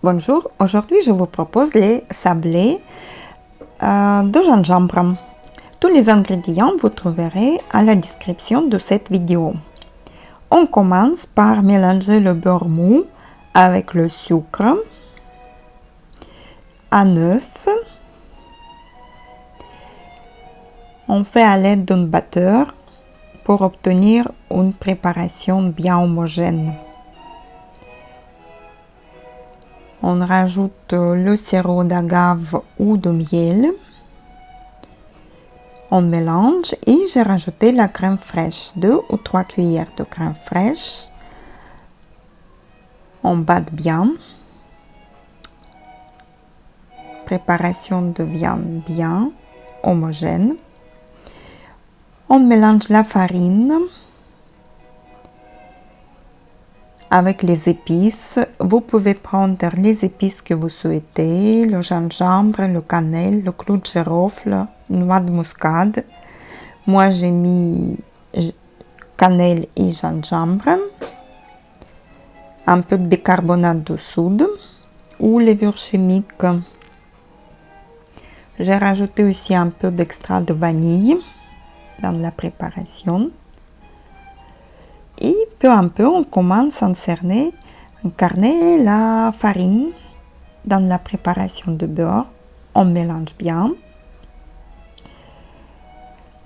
Bonjour, aujourd'hui je vous propose les sablés de gingembre. Tous les ingrédients vous trouverez à la description de cette vidéo. On commence par mélanger le beurre mou avec le sucre, un œuf. On fait à l'aide d'un batteur pour obtenir une préparation bien homogène. On rajoute le sirop d'agave ou de miel. On mélange et j'ai rajouté la crème fraîche, 2 ou 3 cuillères de crème fraîche. On bat bien. Préparation devient bien homogène. On mélange la farine avec les épices. Vous pouvez prendre les épices que vous souhaitez, le gingembre, le cannelle, le clou de girofle, noix de muscade. Moi j'ai mis cannelle et gingembre, un peu de bicarbonate de soude ou levure chimique. J'ai rajouté aussi un peu d'extrait de vanille dans la préparation. Et peu à peu, on commence à incarner la farine dans la préparation de beurre. On mélange bien.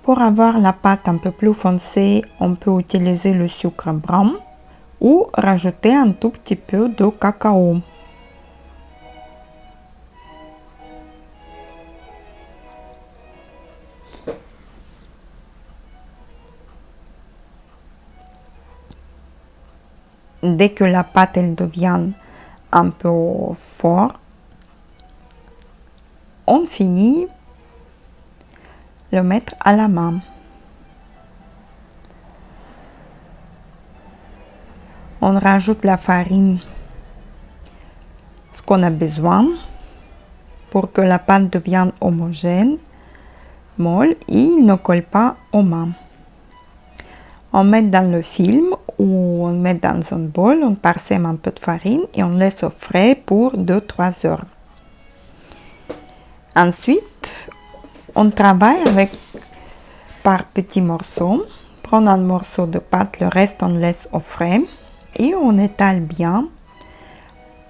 Pour avoir la pâte un peu plus foncée, on peut utiliser le sucre brun ou rajouter un tout petit peu de cacao. Dès que la pâte elle devient un peu forte, on finit le mettre à la main. On rajoute la farine, ce qu'on a besoin pour que la pâte devienne homogène, molle et ne colle pas aux mains. On met dans le film ou on met dans un bol, on parsème un peu de farine et on laisse au frais pour 2-3 heures. Ensuite, on travaille par petits morceaux. Prendre un morceau de pâte, le reste on laisse au frais et on étale bien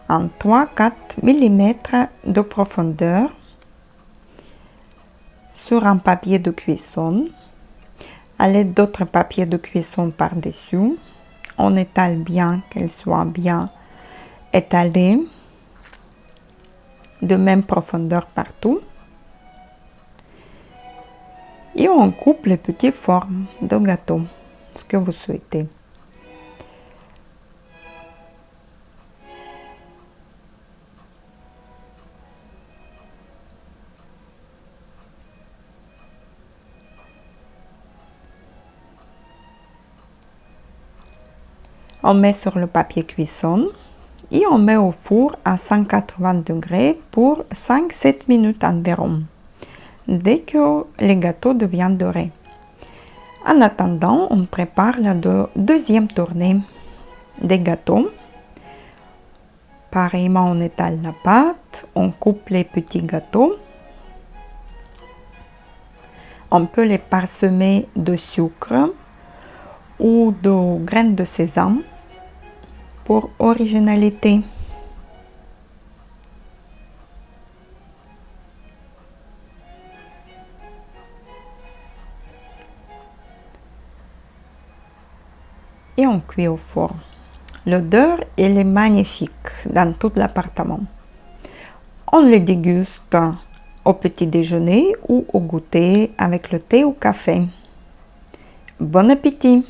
en 3-4 mm de profondeur sur un papier de cuisson. À l'aide d'autres papiers de cuisson par-dessus, on étale bien, qu'elle soit bien étalée, de même profondeur partout. Et on coupe les petites formes de gâteau, ce que vous souhaitez. On met sur le papier cuisson et on met au four à 180 degrés pour 5-7 minutes environ, dès que les gâteaux deviennent dorés. En attendant, on prépare la deuxième tournée des gâteaux. Pareillement, on étale la pâte, on coupe les petits gâteaux. On peut les parsemer de sucre ou de graines de sésame pour originalité. Et on cuit au four. L'odeur, elle est magnifique dans tout l'appartement. On les déguste au petit déjeuner ou au goûter avec le thé ou café. Bon appétit!